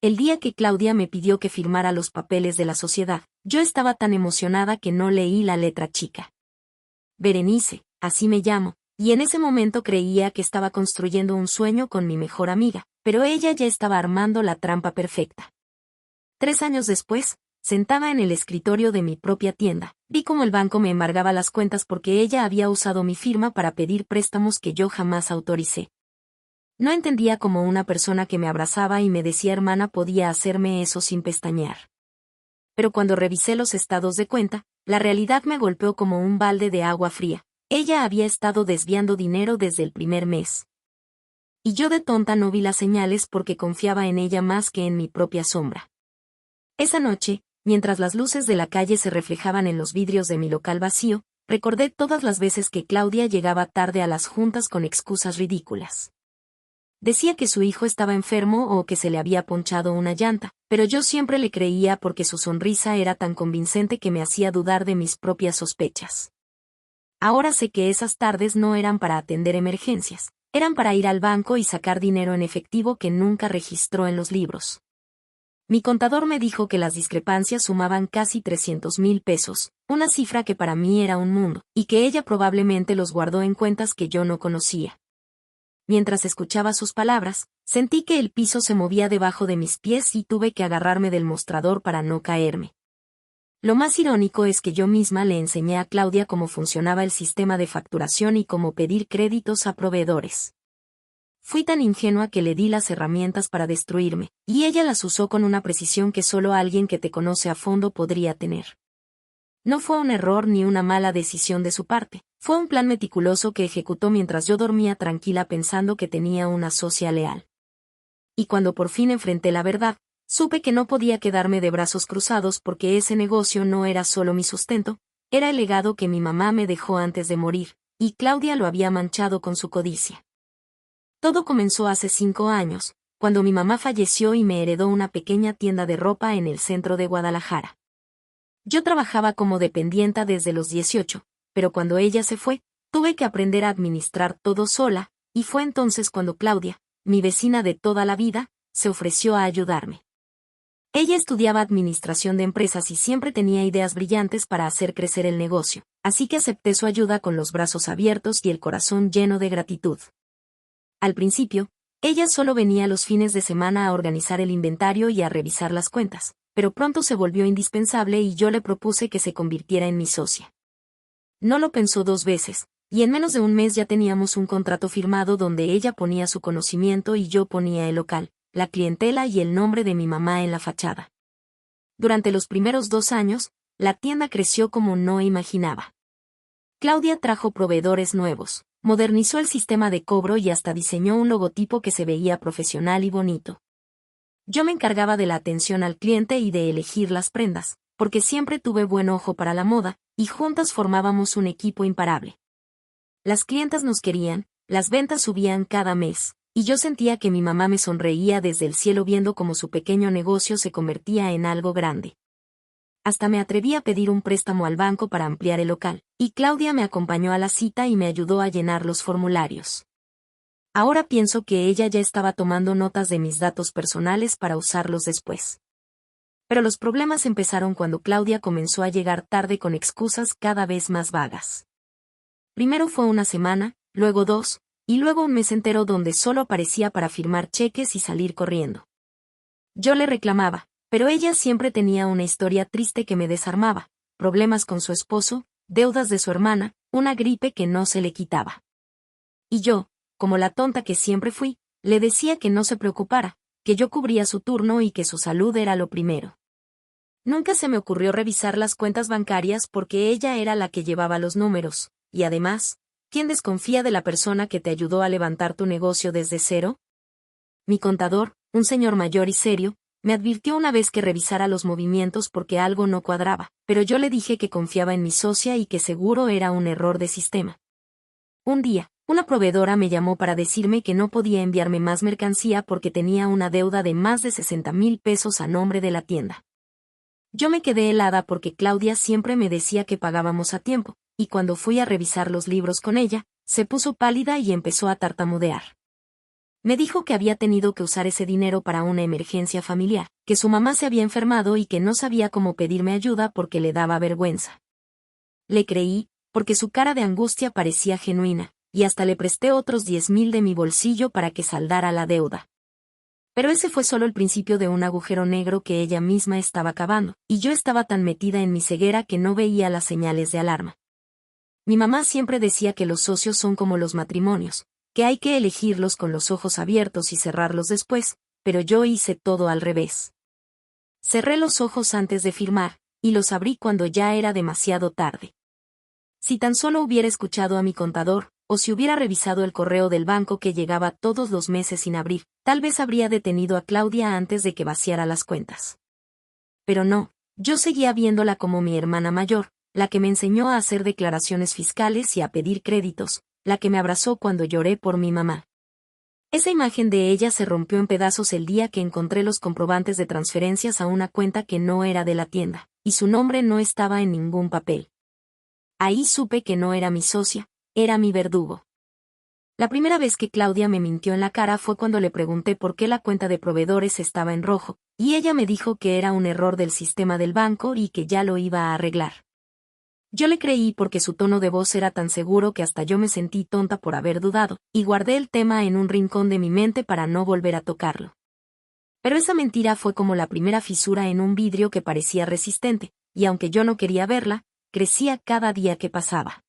El día que Claudia me pidió que firmara los papeles de la sociedad, yo estaba tan emocionada que no leí la letra chica. Berenice, así me llamo, y en ese momento creía que estaba construyendo un sueño con mi mejor amiga, pero ella ya estaba armando la trampa perfecta. 3 años después, sentada en el escritorio de mi propia tienda, vi cómo el banco me embargaba las cuentas porque ella había usado mi firma para pedir préstamos que yo jamás autoricé. No entendía cómo una persona que me abrazaba y me decía hermana podía hacerme eso sin pestañear. Pero cuando revisé los estados de cuenta, la realidad me golpeó como un balde de agua fría. Ella había estado desviando dinero desde el primer mes. Y yo de tonta no vi las señales porque confiaba en ella más que en mi propia sombra. Esa noche, mientras las luces de la calle se reflejaban en los vidrios de mi local vacío, recordé todas las veces que Claudia llegaba tarde a las juntas con excusas ridículas. Decía que su hijo estaba enfermo o que se le había ponchado una llanta, pero yo siempre le creía porque su sonrisa era tan convincente que me hacía dudar de mis propias sospechas. Ahora sé que esas tardes no eran para atender emergencias, eran para ir al banco y sacar dinero en efectivo que nunca registró en los libros. Mi contador me dijo que las discrepancias sumaban casi 300,000 pesos, una cifra que para mí era un mundo, y que ella probablemente los guardó en cuentas que yo no conocía. Mientras escuchaba sus palabras, sentí que el piso se movía debajo de mis pies y tuve que agarrarme del mostrador para no caerme. Lo más irónico es que yo misma le enseñé a Claudia cómo funcionaba el sistema de facturación y cómo pedir créditos a proveedores. Fui tan ingenua que le di las herramientas para destruirme, y ella las usó con una precisión que solo alguien que te conoce a fondo podría tener. No fue un error ni una mala decisión de su parte, fue un plan meticuloso que ejecutó mientras yo dormía tranquila pensando que tenía una socia leal. Y cuando por fin enfrenté la verdad, supe que no podía quedarme de brazos cruzados porque ese negocio no era solo mi sustento, era el legado que mi mamá me dejó antes de morir, y Claudia lo había manchado con su codicia. Todo comenzó hace 5 años, cuando mi mamá falleció y me heredó una pequeña tienda de ropa en el centro de Guadalajara. Yo trabajaba como dependienta desde los 18, pero cuando ella se fue, tuve que aprender a administrar todo sola, y fue entonces cuando Claudia, mi vecina de toda la vida, se ofreció a ayudarme. Ella estudiaba administración de empresas y siempre tenía ideas brillantes para hacer crecer el negocio, así que acepté su ayuda con los brazos abiertos y el corazón lleno de gratitud. Al principio, ella solo venía los fines de semana a organizar el inventario y a revisar las cuentas, pero pronto se volvió indispensable y yo le propuse que se convirtiera en mi socia. No lo pensó 2 veces, y en menos de un mes ya teníamos un contrato firmado donde ella ponía su conocimiento y yo ponía el local, la clientela y el nombre de mi mamá en la fachada. Durante los primeros 2 años, la tienda creció como no imaginaba. Claudia trajo proveedores nuevos, modernizó el sistema de cobro y hasta diseñó un logotipo que se veía profesional y bonito. Yo me encargaba de la atención al cliente y de elegir las prendas, porque siempre tuve buen ojo para la moda, y juntas formábamos un equipo imparable. Las clientas nos querían, las ventas subían cada mes, y yo sentía que mi mamá me sonreía desde el cielo viendo cómo su pequeño negocio se convertía en algo grande. Hasta me atreví a pedir un préstamo al banco para ampliar el local, y Claudia me acompañó a la cita y me ayudó a llenar los formularios. Ahora pienso que ella ya estaba tomando notas de mis datos personales para usarlos después. Pero los problemas empezaron cuando Claudia comenzó a llegar tarde con excusas cada vez más vagas. Primero fue una semana, luego 2, y luego un mes entero donde solo aparecía para firmar cheques y salir corriendo. Yo le reclamaba, pero ella siempre tenía una historia triste que me desarmaba, problemas con su esposo, deudas de su hermana, una gripe que no se le quitaba. Y yo, como la tonta que siempre fui, le decía que no se preocupara, que yo cubría su turno y que su salud era lo primero. Nunca se me ocurrió revisar las cuentas bancarias porque ella era la que llevaba los números, y además, ¿quién desconfía de la persona que te ayudó a levantar tu negocio desde cero? Mi contador, un señor mayor y serio, me advirtió una vez que revisara los movimientos porque algo no cuadraba, pero yo le dije que confiaba en mi socia y que seguro era un error de sistema. Un día, una proveedora me llamó para decirme que no podía enviarme más mercancía porque tenía una deuda de más de 60,000 pesos a nombre de la tienda. Yo me quedé helada porque Claudia siempre me decía que pagábamos a tiempo, y cuando fui a revisar los libros con ella, se puso pálida y empezó a tartamudear. Me dijo que había tenido que usar ese dinero para una emergencia familiar, que su mamá se había enfermado y que no sabía cómo pedirme ayuda porque le daba vergüenza. Le creí, porque su cara de angustia parecía genuina, y hasta le presté otros 10,000 de mi bolsillo para que saldara la deuda. Pero ese fue solo el principio de un agujero negro que ella misma estaba cavando, y yo estaba tan metida en mi ceguera que no veía las señales de alarma. Mi mamá siempre decía que los socios son como los matrimonios, que hay que elegirlos con los ojos abiertos y cerrarlos después, pero yo hice todo al revés. Cerré los ojos antes de firmar, y los abrí cuando ya era demasiado tarde. Si tan solo hubiera escuchado a mi contador, o si hubiera revisado el correo del banco que llegaba todos los meses sin abrir, tal vez habría detenido a Claudia antes de que vaciara las cuentas. Pero no, yo seguía viéndola como mi hermana mayor, la que me enseñó a hacer declaraciones fiscales y a pedir créditos, la que me abrazó cuando lloré por mi mamá. Esa imagen de ella se rompió en pedazos el día que encontré los comprobantes de transferencias a una cuenta que no era de la tienda, y su nombre no estaba en ningún papel. Ahí supe que no era mi socia, era mi verdugo. La primera vez que Claudia me mintió en la cara fue cuando le pregunté por qué la cuenta de proveedores estaba en rojo, y ella me dijo que era un error del sistema del banco y que ya lo iba a arreglar. Yo le creí porque su tono de voz era tan seguro que hasta yo me sentí tonta por haber dudado, y guardé el tema en un rincón de mi mente para no volver a tocarlo. Pero esa mentira fue como la primera fisura en un vidrio que parecía resistente, y aunque yo no quería verla, crecía cada día que pasaba.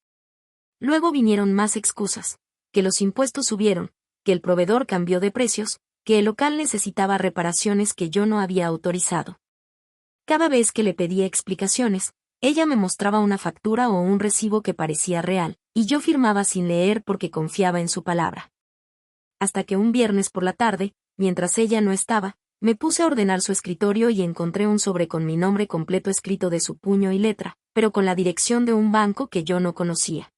Luego vinieron más excusas, que los impuestos subieron, que el proveedor cambió de precios, que el local necesitaba reparaciones que yo no había autorizado. Cada vez que le pedía explicaciones, ella me mostraba una factura o un recibo que parecía real, y yo firmaba sin leer porque confiaba en su palabra. Hasta que un viernes por la tarde, mientras ella no estaba, me puse a ordenar su escritorio y encontré un sobre con mi nombre completo escrito de su puño y letra, pero con la dirección de un banco que yo no conocía.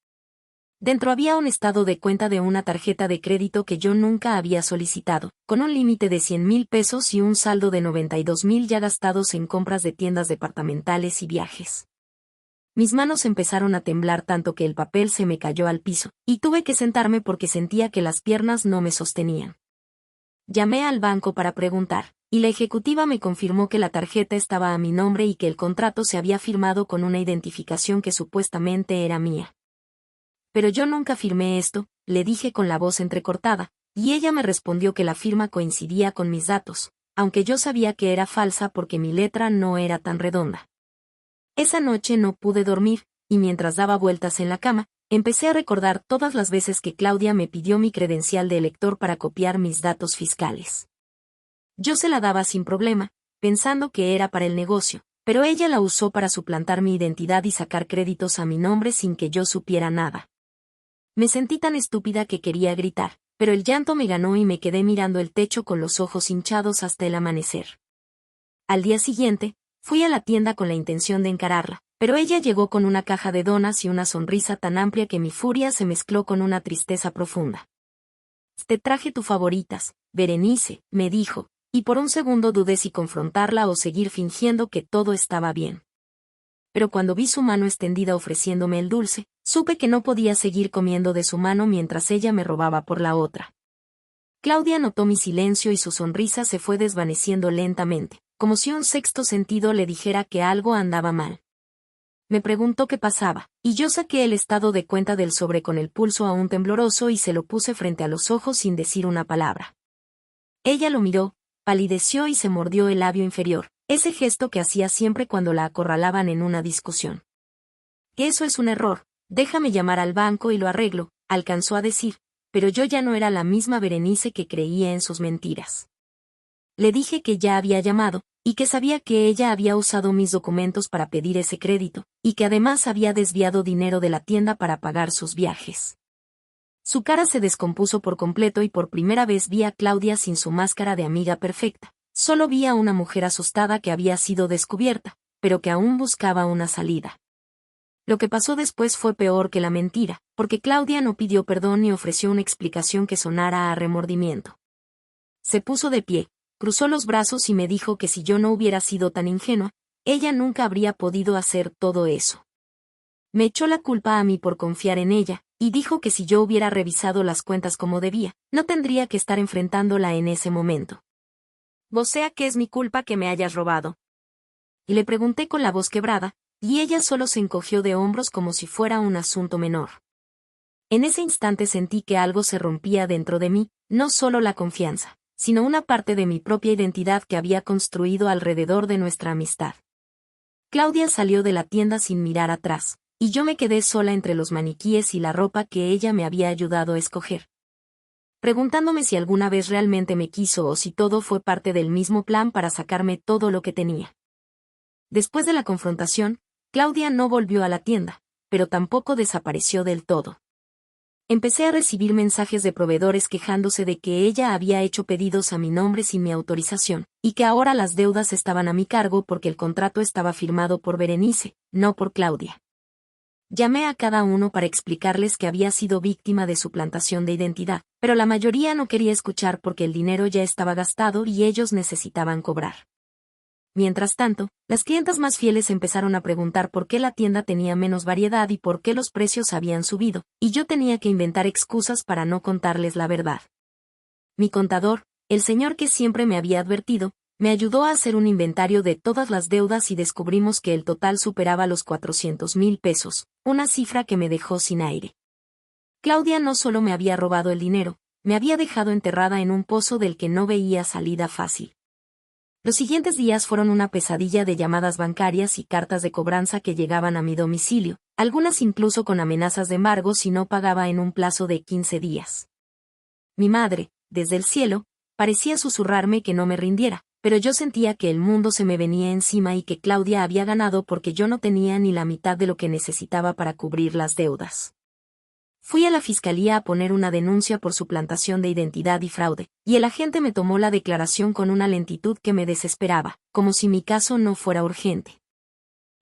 Dentro había un estado de cuenta de una tarjeta de crédito que yo nunca había solicitado, con un límite de 100,000 pesos y un saldo de 92,000 ya gastados en compras de tiendas departamentales y viajes. Mis manos empezaron a temblar tanto que el papel se me cayó al piso, y tuve que sentarme porque sentía que las piernas no me sostenían. Llamé al banco para preguntar, y la ejecutiva me confirmó que la tarjeta estaba a mi nombre y que el contrato se había firmado con una identificación que supuestamente era mía. Pero yo nunca firmé esto, le dije con la voz entrecortada, y ella me respondió que la firma coincidía con mis datos, aunque yo sabía que era falsa porque mi letra no era tan redonda. Esa noche no pude dormir, y mientras daba vueltas en la cama, empecé a recordar todas las veces que Claudia me pidió mi credencial de elector para copiar mis datos fiscales. Yo se la daba sin problema, pensando que era para el negocio, pero ella la usó para suplantar mi identidad y sacar créditos a mi nombre sin que yo supiera nada. Me sentí tan estúpida que quería gritar, pero el llanto me ganó y me quedé mirando el techo con los ojos hinchados hasta el amanecer. Al día siguiente, fui a la tienda con la intención de encararla, pero ella llegó con una caja de donas y una sonrisa tan amplia que mi furia se mezcló con una tristeza profunda. Te traje tus favoritas, Berenice, me dijo, y por un segundo dudé si confrontarla o seguir fingiendo que todo estaba bien. Pero cuando vi su mano extendida ofreciéndome el dulce, supe que no podía seguir comiendo de su mano mientras ella me robaba por la otra. Claudia notó mi silencio y su sonrisa se fue desvaneciendo lentamente, como si un sexto sentido le dijera que algo andaba mal. Me preguntó qué pasaba, y yo saqué el estado de cuenta del sobre con el pulso aún tembloroso y se lo puse frente a los ojos sin decir una palabra. Ella lo miró, palideció y se mordió el labio inferior, ese gesto que hacía siempre cuando la acorralaban en una discusión. Eso es un error, déjame llamar al banco y lo arreglo, alcanzó a decir, pero yo ya no era la misma Berenice que creía en sus mentiras. Le dije que ya había llamado, y que sabía que ella había usado mis documentos para pedir ese crédito, y que además había desviado dinero de la tienda para pagar sus viajes. Su cara se descompuso por completo y por primera vez vi a Claudia sin su máscara de amiga perfecta. Solo vi a una mujer asustada que había sido descubierta, pero que aún buscaba una salida. Lo que pasó después fue peor que la mentira, porque Claudia no pidió perdón ni ofreció una explicación que sonara a remordimiento. Se puso de pie, cruzó los brazos y me dijo que si yo no hubiera sido tan ingenua, ella nunca habría podido hacer todo eso. Me echó la culpa a mí por confiar en ella, y dijo que si yo hubiera revisado las cuentas como debía, no tendría que estar enfrentándola en ese momento. O sea que es mi culpa que me hayas robado. Y le pregunté con la voz quebrada, y ella solo se encogió de hombros como si fuera un asunto menor. En ese instante sentí que algo se rompía dentro de mí, no solo la confianza, sino una parte de mi propia identidad que había construido alrededor de nuestra amistad. Claudia salió de la tienda sin mirar atrás, y yo me quedé sola entre los maniquíes y la ropa que ella me había ayudado a escoger, preguntándome si alguna vez realmente me quiso o si todo fue parte del mismo plan para sacarme todo lo que tenía. Después de la confrontación, Claudia no volvió a la tienda, pero tampoco desapareció del todo. Empecé a recibir mensajes de proveedores quejándose de que ella había hecho pedidos a mi nombre sin mi autorización, y que ahora las deudas estaban a mi cargo porque el contrato estaba firmado por Berenice, no por Claudia. Llamé a cada uno para explicarles que había sido víctima de suplantación de identidad, pero la mayoría no quería escuchar porque el dinero ya estaba gastado y ellos necesitaban cobrar. Mientras tanto, las clientas más fieles empezaron a preguntar por qué la tienda tenía menos variedad y por qué los precios habían subido, y yo tenía que inventar excusas para no contarles la verdad. Mi contador, el señor que siempre me había advertido, me ayudó a hacer un inventario de todas las deudas y descubrimos que el total superaba los 400,000 pesos, una cifra que me dejó sin aire. Claudia no solo me había robado el dinero, me había dejado enterrada en un pozo del que no veía salida fácil. Los siguientes días fueron una pesadilla de llamadas bancarias y cartas de cobranza que llegaban a mi domicilio, algunas incluso con amenazas de embargo si no pagaba en un plazo de 15 días. Mi madre, desde el cielo, parecía susurrarme que no me rindiera, pero yo sentía que el mundo se me venía encima y que Claudia había ganado porque yo no tenía ni la mitad de lo que necesitaba para cubrir las deudas. Fui a la fiscalía a poner una denuncia por suplantación de identidad y fraude, y el agente me tomó la declaración con una lentitud que me desesperaba, como si mi caso no fuera urgente.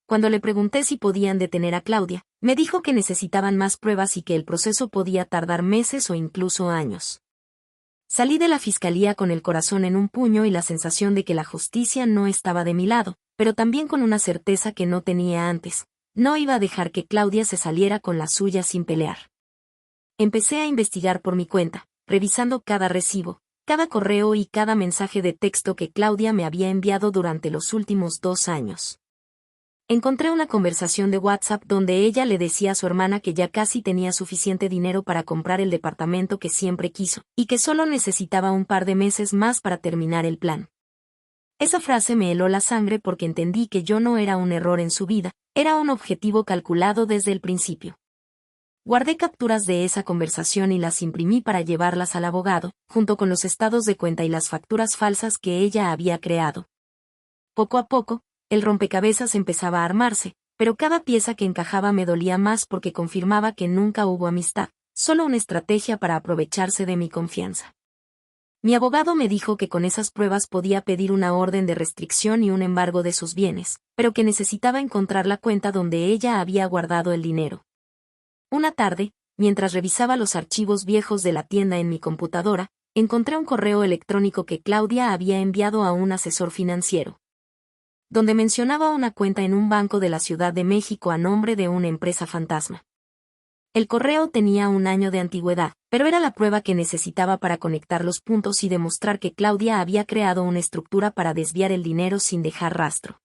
Cuando le pregunté si podían detener a Claudia, me dijo que necesitaban más pruebas y que el proceso podía tardar meses o incluso años. Salí de la fiscalía con el corazón en un puño y la sensación de que la justicia no estaba de mi lado, pero también con una certeza que no tenía antes: no iba a dejar que Claudia se saliera con la suya sin pelear. Empecé a investigar por mi cuenta, revisando cada recibo, cada correo y cada mensaje de texto que Claudia me había enviado durante los últimos 2 años. Encontré una conversación de WhatsApp donde ella le decía a su hermana que ya casi tenía suficiente dinero para comprar el departamento que siempre quiso, y que solo necesitaba un par de meses más para terminar el plan. Esa frase me heló la sangre porque entendí que yo no era un error en su vida, era un objetivo calculado desde el principio. Guardé capturas de esa conversación y las imprimí para llevarlas al abogado, junto con los estados de cuenta y las facturas falsas que ella había creado. Poco a poco, el rompecabezas empezaba a armarse, pero cada pieza que encajaba me dolía más porque confirmaba que nunca hubo amistad, solo una estrategia para aprovecharse de mi confianza. Mi abogado me dijo que con esas pruebas podía pedir una orden de restricción y un embargo de sus bienes, pero que necesitaba encontrar la cuenta donde ella había guardado el dinero. Una tarde, mientras revisaba los archivos viejos de la tienda en mi computadora, encontré un correo electrónico que Claudia había enviado a un asesor financiero, donde mencionaba una cuenta en un banco de la Ciudad de México a nombre de una empresa fantasma. El correo tenía 1 año de antigüedad, pero era la prueba que necesitaba para conectar los puntos y demostrar que Claudia había creado una estructura para desviar el dinero sin dejar rastro.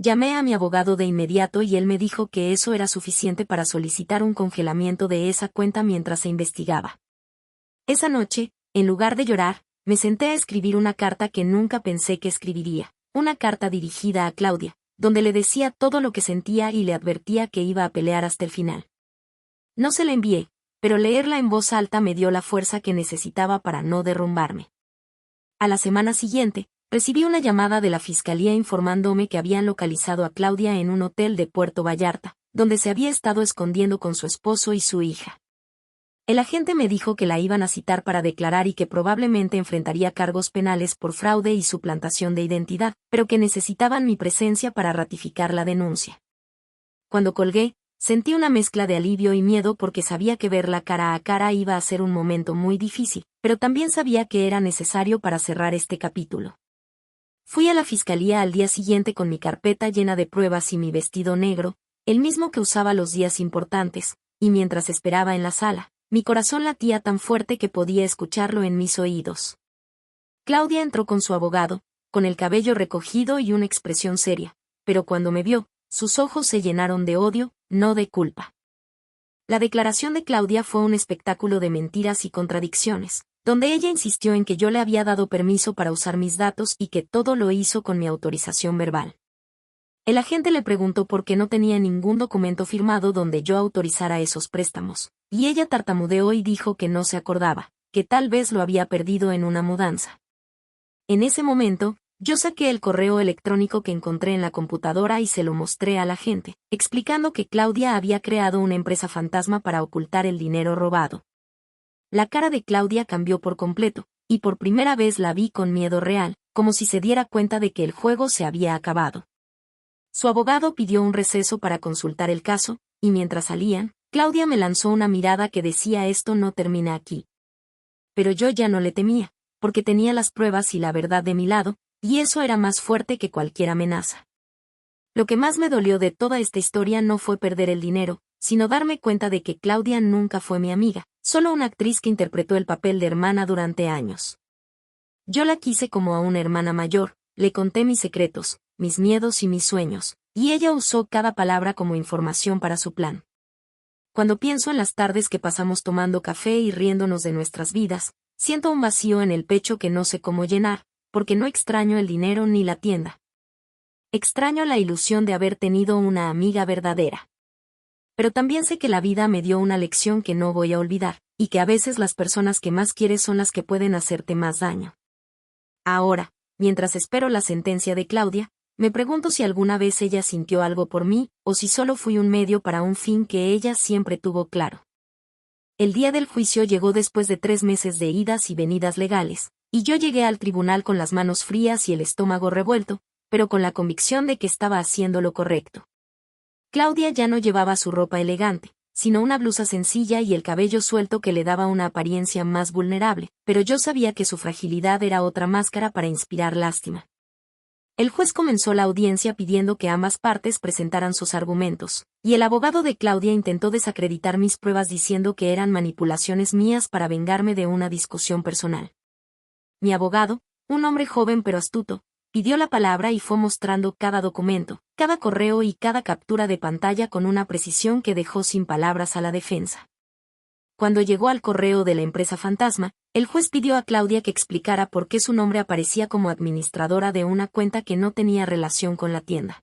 Llamé a mi abogado de inmediato y él me dijo que eso era suficiente para solicitar un congelamiento de esa cuenta mientras se investigaba. Esa noche, en lugar de llorar, me senté a escribir una carta que nunca pensé que escribiría, una carta dirigida a Claudia, donde le decía todo lo que sentía y le advertía que iba a pelear hasta el final. No se la envié, pero leerla en voz alta me dio la fuerza que necesitaba para no derrumbarme. A la semana siguiente, recibí una llamada de la fiscalía informándome que habían localizado a Claudia en un hotel de Puerto Vallarta, donde se había estado escondiendo con su esposo y su hija. El agente me dijo que la iban a citar para declarar y que probablemente enfrentaría cargos penales por fraude y suplantación de identidad, pero que necesitaban mi presencia para ratificar la denuncia. Cuando colgué, sentí una mezcla de alivio y miedo porque sabía que verla cara a cara iba a ser un momento muy difícil, pero también sabía que era necesario para cerrar este capítulo. Fui a la fiscalía al día siguiente con mi carpeta llena de pruebas y mi vestido negro, el mismo que usaba los días importantes, y mientras esperaba en la sala, mi corazón latía tan fuerte que podía escucharlo en mis oídos. Claudia entró con su abogado, con el cabello recogido y una expresión seria, pero cuando me vio, sus ojos se llenaron de odio, no de culpa. La declaración de Claudia fue un espectáculo de mentiras y contradicciones, donde ella insistió en que yo le había dado permiso para usar mis datos y que todo lo hizo con mi autorización verbal. El agente le preguntó por qué no tenía ningún documento firmado donde yo autorizara esos préstamos, y ella tartamudeó y dijo que no se acordaba, que tal vez lo había perdido en una mudanza. En ese momento, yo saqué el correo electrónico que encontré en la computadora y se lo mostré al agente, explicando que Claudia había creado una empresa fantasma para ocultar el dinero robado. La cara de Claudia cambió por completo, y por primera vez la vi con miedo real, como si se diera cuenta de que el juego se había acabado. Su abogado pidió un receso para consultar el caso, y mientras salían, Claudia me lanzó una mirada que decía esto no termina aquí. Pero yo ya no le temía, porque tenía las pruebas y la verdad de mi lado, y eso era más fuerte que cualquier amenaza. Lo que más me dolió de toda esta historia no fue perder el dinero, sino darme cuenta de que Claudia nunca fue mi amiga, solo una actriz que interpretó el papel de hermana durante años. Yo la quise como a una hermana mayor, le conté mis secretos, mis miedos y mis sueños, y ella usó cada palabra como información para su plan. Cuando pienso en las tardes que pasamos tomando café y riéndonos de nuestras vidas, siento un vacío en el pecho que no sé cómo llenar, porque no extraño el dinero ni la tienda. Extraño la ilusión de haber tenido una amiga verdadera. Pero también sé que la vida me dio una lección que no voy a olvidar, y que a veces las personas que más quieres son las que pueden hacerte más daño. Ahora, mientras espero la sentencia de Claudia, me pregunto si alguna vez ella sintió algo por mí, o si solo fui un medio para un fin que ella siempre tuvo claro. El día del juicio llegó después de 3 meses de idas y venidas legales, y yo llegué al tribunal con las manos frías y el estómago revuelto, pero con la convicción de que estaba haciendo lo correcto. Claudia ya no llevaba su ropa elegante, sino una blusa sencilla y el cabello suelto que le daba una apariencia más vulnerable, pero yo sabía que su fragilidad era otra máscara para inspirar lástima. El juez comenzó la audiencia pidiendo que ambas partes presentaran sus argumentos, y el abogado de Claudia intentó desacreditar mis pruebas diciendo que eran manipulaciones mías para vengarme de una discusión personal. Mi abogado, un hombre joven pero astuto, pidió la palabra y fue mostrando cada documento, cada correo y cada captura de pantalla con una precisión que dejó sin palabras a la defensa. Cuando llegó al correo de la empresa fantasma, el juez pidió a Claudia que explicara por qué su nombre aparecía como administradora de una cuenta que no tenía relación con la tienda.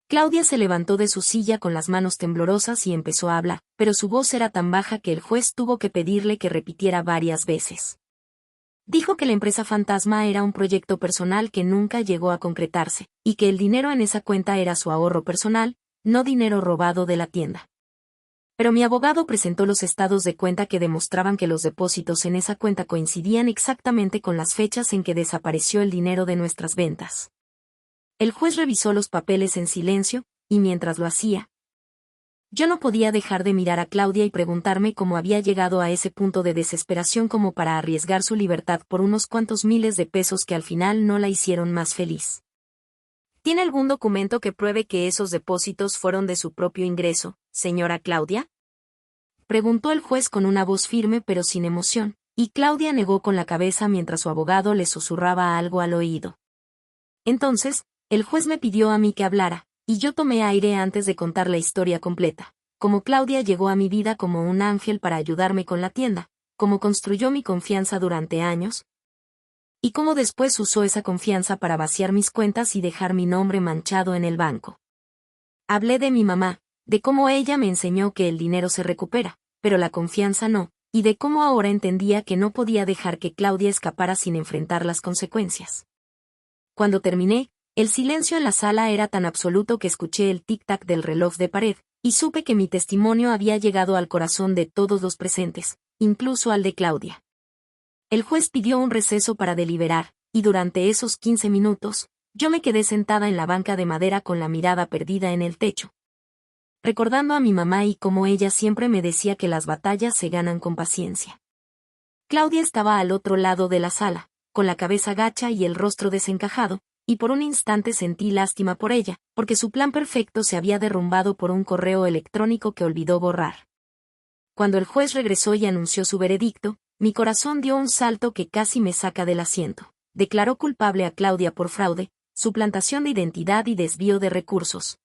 Claudia se levantó de su silla con las manos temblorosas y empezó a hablar, pero su voz era tan baja que el juez tuvo que pedirle que repitiera varias veces. Dijo que la empresa fantasma era un proyecto personal que nunca llegó a concretarse, y que el dinero en esa cuenta era su ahorro personal, no dinero robado de la tienda. Pero mi abogado presentó los estados de cuenta que demostraban que los depósitos en esa cuenta coincidían exactamente con las fechas en que desapareció el dinero de nuestras ventas. El juez revisó los papeles en silencio, y mientras lo hacía, yo no podía dejar de mirar a Claudia y preguntarme cómo había llegado a ese punto de desesperación como para arriesgar su libertad por unos cuantos miles de pesos que al final no la hicieron más feliz. ¿Tiene algún documento que pruebe que esos depósitos fueron de su propio ingreso, señora Claudia? Preguntó el juez con una voz firme pero sin emoción, y Claudia negó con la cabeza mientras su abogado le susurraba algo al oído. Entonces, el juez me pidió a mí que hablara, y yo tomé aire antes de contar la historia completa, cómo Claudia llegó a mi vida como un ángel para ayudarme con la tienda, cómo construyó mi confianza durante años, y cómo después usó esa confianza para vaciar mis cuentas y dejar mi nombre manchado en el banco. Hablé de mi mamá, de cómo ella me enseñó que el dinero se recupera, pero la confianza no, y de cómo ahora entendía que no podía dejar que Claudia escapara sin enfrentar las consecuencias. Cuando terminé, el silencio en la sala era tan absoluto que escuché el tic-tac del reloj de pared, y supe que mi testimonio había llegado al corazón de todos los presentes, incluso al de Claudia. El juez pidió un receso para deliberar, y durante esos 15 minutos, yo me quedé sentada en la banca de madera con la mirada perdida en el techo, recordando a mi mamá y cómo ella siempre me decía que las batallas se ganan con paciencia. Claudia estaba al otro lado de la sala, con la cabeza gacha y el rostro desencajado, y por un instante sentí lástima por ella, porque su plan perfecto se había derrumbado por un correo electrónico que olvidó borrar. Cuando el juez regresó y anunció su veredicto, mi corazón dio un salto que casi me saca del asiento. Declaró culpable a Claudia por fraude, suplantación de identidad y desvío de recursos.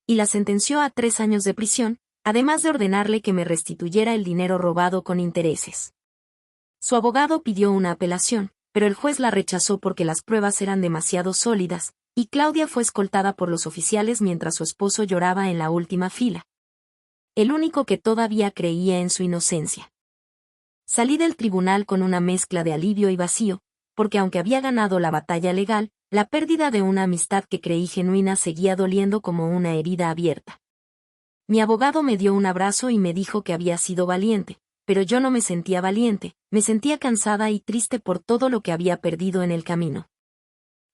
Y la sentenció a 3 años de prisión, además de ordenarle que me restituyera el dinero robado con intereses. Su abogado pidió una apelación, pero el juez la rechazó porque las pruebas eran demasiado sólidas, y Claudia fue escoltada por los oficiales mientras su esposo lloraba en la última fila. El único que todavía creía en su inocencia. Salí del tribunal con una mezcla de alivio y vacío, porque aunque había ganado la batalla legal, la pérdida de una amistad que creí genuina seguía doliendo como una herida abierta. Mi abogado me dio un abrazo y me dijo que había sido valiente, pero yo no me sentía valiente, me sentía cansada y triste por todo lo que había perdido en el camino.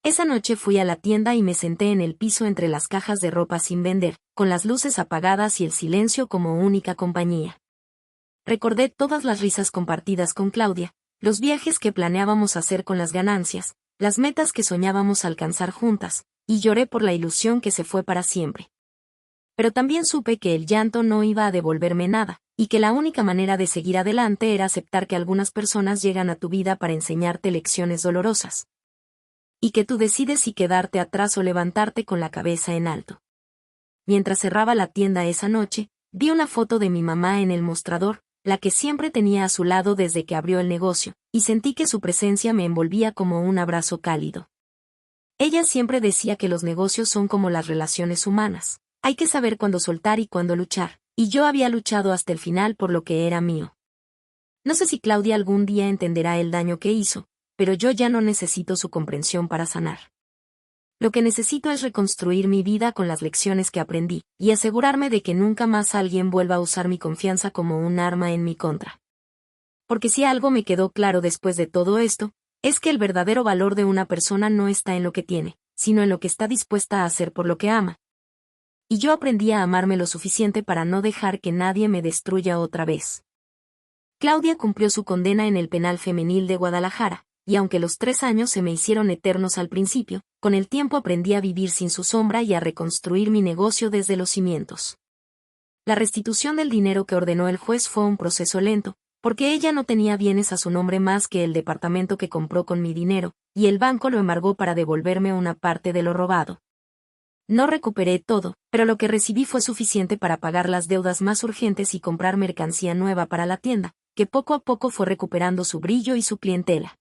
Esa noche fui a la tienda y me senté en el piso entre las cajas de ropa sin vender, con las luces apagadas y el silencio como única compañía. Recordé todas las risas compartidas con Claudia, los viajes que planeábamos hacer con las ganancias, las metas que soñábamos alcanzar juntas, y lloré por la ilusión que se fue para siempre. Pero también supe que el llanto no iba a devolverme nada, y que la única manera de seguir adelante era aceptar que algunas personas llegan a tu vida para enseñarte lecciones dolorosas. Y que tú decides si quedarte atrás o levantarte con la cabeza en alto. Mientras cerraba la tienda esa noche, vi una foto de mi mamá en el mostrador, la que siempre tenía a su lado desde que abrió el negocio, y sentí que su presencia me envolvía como un abrazo cálido. Ella siempre decía que los negocios son como las relaciones humanas, hay que saber cuándo soltar y cuándo luchar, y yo había luchado hasta el final por lo que era mío. No sé si Claudia algún día entenderá el daño que hizo, pero yo ya no necesito su comprensión para sanar. Lo que necesito es reconstruir mi vida con las lecciones que aprendí, y asegurarme de que nunca más alguien vuelva a usar mi confianza como un arma en mi contra. Porque si algo me quedó claro después de todo esto, es que el verdadero valor de una persona no está en lo que tiene, sino en lo que está dispuesta a hacer por lo que ama. Y yo aprendí a amarme lo suficiente para no dejar que nadie me destruya otra vez. Claudia cumplió su condena en el penal femenil de Guadalajara, y aunque los 3 años se me hicieron eternos al principio, con el tiempo aprendí a vivir sin su sombra y a reconstruir mi negocio desde los cimientos. La restitución del dinero que ordenó el juez fue un proceso lento, porque ella no tenía bienes a su nombre más que el departamento que compró con mi dinero, y el banco lo embargó para devolverme una parte de lo robado. No recuperé todo, pero lo que recibí fue suficiente para pagar las deudas más urgentes y comprar mercancía nueva para la tienda, que poco a poco fue recuperando su brillo y su clientela.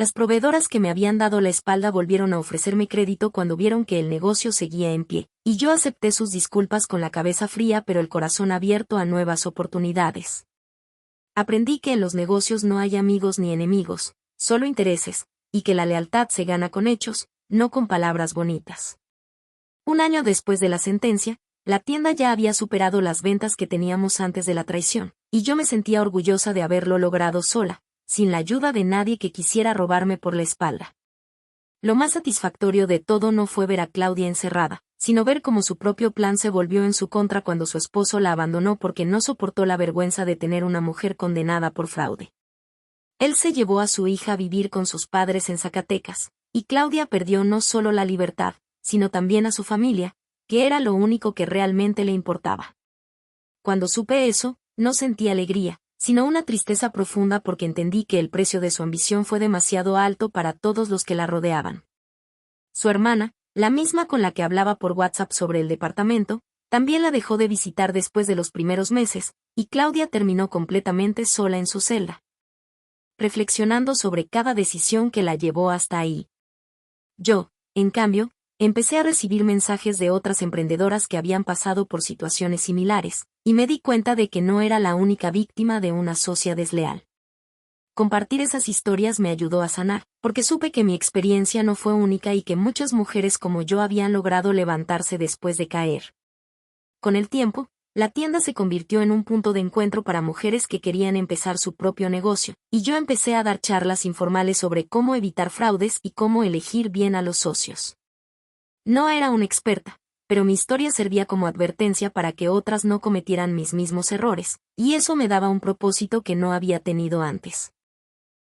Las proveedoras que me habían dado la espalda volvieron a ofrecerme crédito cuando vieron que el negocio seguía en pie, y yo acepté sus disculpas con la cabeza fría pero el corazón abierto a nuevas oportunidades. Aprendí que en los negocios no hay amigos ni enemigos, solo intereses, y que la lealtad se gana con hechos, no con palabras bonitas. 1 año después de la sentencia, la tienda ya había superado las ventas que teníamos antes de la traición, y yo me sentía orgullosa de haberlo logrado sola, sin la ayuda de nadie que quisiera robarme por la espalda. Lo más satisfactorio de todo no fue ver a Claudia encerrada, sino ver cómo su propio plan se volvió en su contra cuando su esposo la abandonó porque no soportó la vergüenza de tener una mujer condenada por fraude. Él se llevó a su hija a vivir con sus padres en Zacatecas, y Claudia perdió no solo la libertad, sino también a su familia, que era lo único que realmente le importaba. Cuando supe eso, no sentí alegría, sino una tristeza profunda porque entendí que el precio de su ambición fue demasiado alto para todos los que la rodeaban. Su hermana, la misma con la que hablaba por WhatsApp sobre el departamento, también la dejó de visitar después de los primeros meses, y Claudia terminó completamente sola en su celda, reflexionando sobre cada decisión que la llevó hasta ahí. Yo, en cambio, empecé a recibir mensajes de otras emprendedoras que habían pasado por situaciones similares, y me di cuenta de que no era la única víctima de una socia desleal. Compartir esas historias me ayudó a sanar, porque supe que mi experiencia no fue única y que muchas mujeres como yo habían logrado levantarse después de caer. Con el tiempo, la tienda se convirtió en un punto de encuentro para mujeres que querían empezar su propio negocio, y yo empecé a dar charlas informales sobre cómo evitar fraudes y cómo elegir bien a los socios. No era una experta, pero mi historia servía como advertencia para que otras no cometieran mis mismos errores, y eso me daba un propósito que no había tenido antes.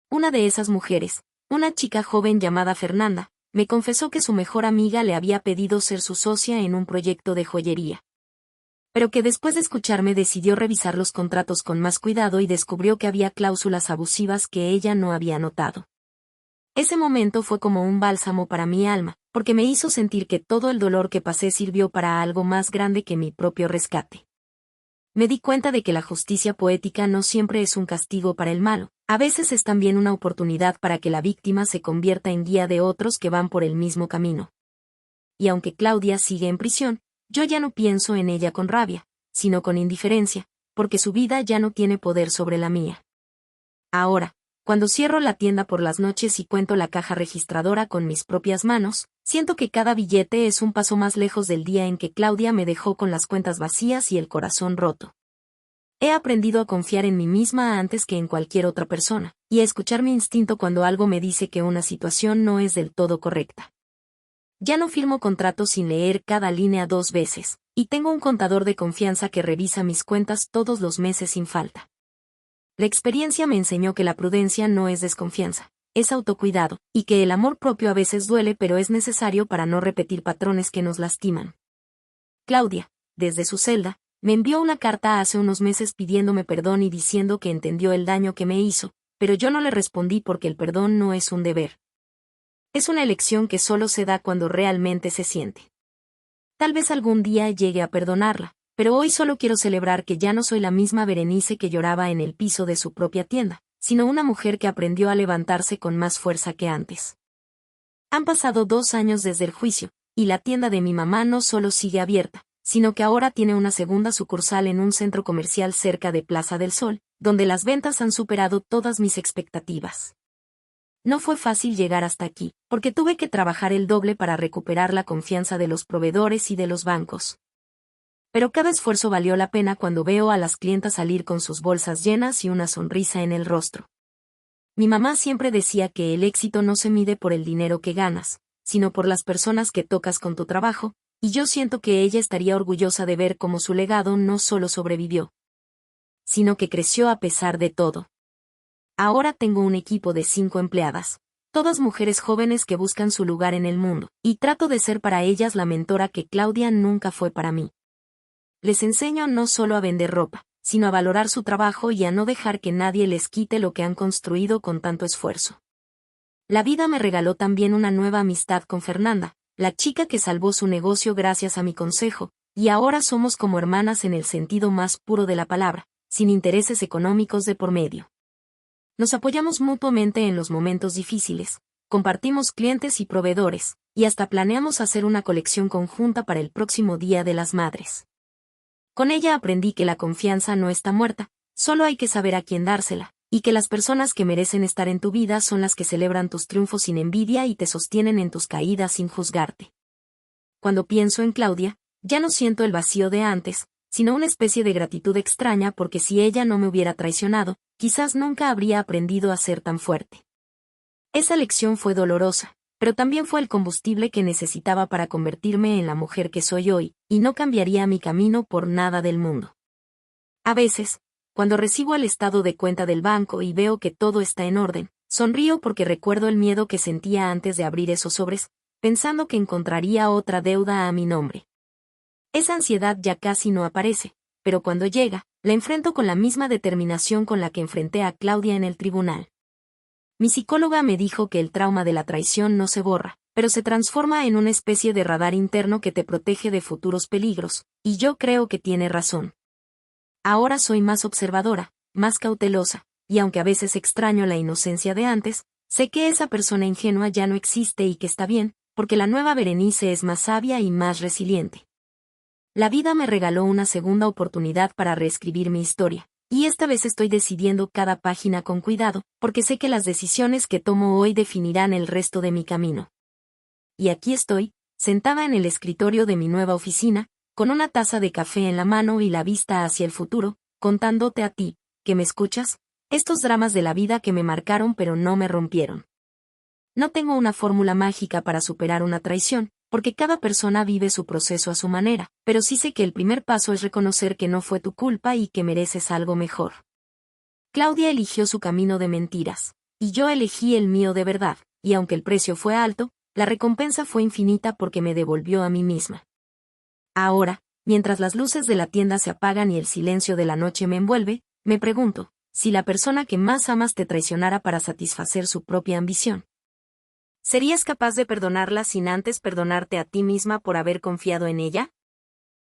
Una de esas mujeres, una chica joven llamada Fernanda, me confesó que su mejor amiga le había pedido ser su socia en un proyecto de joyería. pero que después de escucharme decidió revisar los contratos con más cuidado y descubrió que había cláusulas abusivas que ella no había notado. Ese momento fue como un bálsamo para mi alma, porque me hizo sentir que todo el dolor que pasé sirvió para algo más grande que mi propio rescate. Me di cuenta de que la justicia poética no siempre es un castigo para el malo, a veces es también una oportunidad para que la víctima se convierta en guía de otros que van por el mismo camino. Y aunque Claudia sigue en prisión, yo ya no pienso en ella con rabia, sino con indiferencia, porque su vida ya no tiene poder sobre la mía. Ahora, cuando cierro la tienda por las noches y cuento la caja registradora con mis propias manos, siento que cada billete es un paso más lejos del día en que Claudia me dejó con las cuentas vacías y el corazón roto. He aprendido a confiar en mí misma antes que en cualquier otra persona, y a escuchar mi instinto cuando algo me dice que una situación no es del todo correcta. Ya no firmo contratos sin leer cada línea 2 veces, y tengo un contador de confianza que revisa mis cuentas todos los meses sin falta. La experiencia me enseñó que la prudencia no es desconfianza, es autocuidado, y que el amor propio a veces duele pero es necesario para no repetir patrones que nos lastiman. Claudia, desde su celda, me envió una carta hace unos meses pidiéndome perdón y diciendo que entendió el daño que me hizo, pero yo no le respondí porque el perdón no es un deber. Es una elección que solo se da cuando realmente se siente. Tal vez algún día llegue a perdonarla, pero hoy solo quiero celebrar que ya no soy la misma Berenice que lloraba en el piso de su propia tienda, sino una mujer que aprendió a levantarse con más fuerza que antes. Han pasado 2 años desde el juicio, y la tienda de mi mamá no solo sigue abierta, sino que ahora tiene una segunda sucursal en un centro comercial cerca de Plaza del Sol, donde las ventas han superado todas mis expectativas. No fue fácil llegar hasta aquí, porque tuve que trabajar el doble para recuperar la confianza de los proveedores y de los bancos. Pero cada esfuerzo valió la pena cuando veo a las clientas salir con sus bolsas llenas y una sonrisa en el rostro. Mi mamá siempre decía que el éxito no se mide por el dinero que ganas, sino por las personas que tocas con tu trabajo, y yo siento que ella estaría orgullosa de ver cómo su legado no solo sobrevivió, sino que creció a pesar de todo. Ahora tengo un equipo de 5 empleadas, todas mujeres jóvenes que buscan su lugar en el mundo, y trato de ser para ellas la mentora que Claudia nunca fue para mí. Les enseño no solo a vender ropa, sino a valorar su trabajo y a no dejar que nadie les quite lo que han construido con tanto esfuerzo. La vida me regaló también una nueva amistad con Fernanda, la chica que salvó su negocio gracias a mi consejo, y ahora somos como hermanas en el sentido más puro de la palabra, sin intereses económicos de por medio. Nos apoyamos mutuamente en los momentos difíciles, compartimos clientes y proveedores, y hasta planeamos hacer una colección conjunta para el próximo Día de las Madres. Con ella aprendí que la confianza no está muerta, solo hay que saber a quién dársela, y que las personas que merecen estar en tu vida son las que celebran tus triunfos sin envidia y te sostienen en tus caídas sin juzgarte. Cuando pienso en Claudia, ya no siento el vacío de antes, sino una especie de gratitud extraña porque si ella no me hubiera traicionado, quizás nunca habría aprendido a ser tan fuerte. Esa lección fue dolorosa, pero también fue el combustible que necesitaba para convertirme en la mujer que soy hoy, y no cambiaría mi camino por nada del mundo. A veces, cuando recibo el estado de cuenta del banco y veo que todo está en orden, sonrío porque recuerdo el miedo que sentía antes de abrir esos sobres, pensando que encontraría otra deuda a mi nombre. Esa ansiedad ya casi no aparece, pero cuando llega, la enfrento con la misma determinación con la que enfrenté a Claudia en el tribunal. Mi psicóloga me dijo que el trauma de la traición no se borra, pero se transforma en una especie de radar interno que te protege de futuros peligros, y yo creo que tiene razón. Ahora soy más observadora, más cautelosa, y aunque a veces extraño la inocencia de antes, sé que esa persona ingenua ya no existe y que está bien, porque la nueva Berenice es más sabia y más resiliente. La vida me regaló una segunda oportunidad para reescribir mi historia, y esta vez estoy decidiendo cada página con cuidado, porque sé que las decisiones que tomo hoy definirán el resto de mi camino. Y aquí estoy, sentada en el escritorio de mi nueva oficina, con una taza de café en la mano y la vista hacia el futuro, contándote a ti, que me escuchas, estos dramas de la vida que me marcaron pero no me rompieron. No tengo una fórmula mágica para superar una traición, porque cada persona vive su proceso a su manera, pero sí sé que el primer paso es reconocer que no fue tu culpa y que mereces algo mejor. Claudia eligió su camino de mentiras, y yo elegí el mío de verdad, y aunque el precio fue alto, la recompensa fue infinita porque me devolvió a mí misma. Ahora, Mientras las luces de la tienda se apagan y el silencio de la noche me envuelve, me pregunto, si la persona que más amas te traicionara para satisfacer su propia ambición. ¿Serías capaz de perdonarla sin antes perdonarte a ti misma por haber confiado en ella?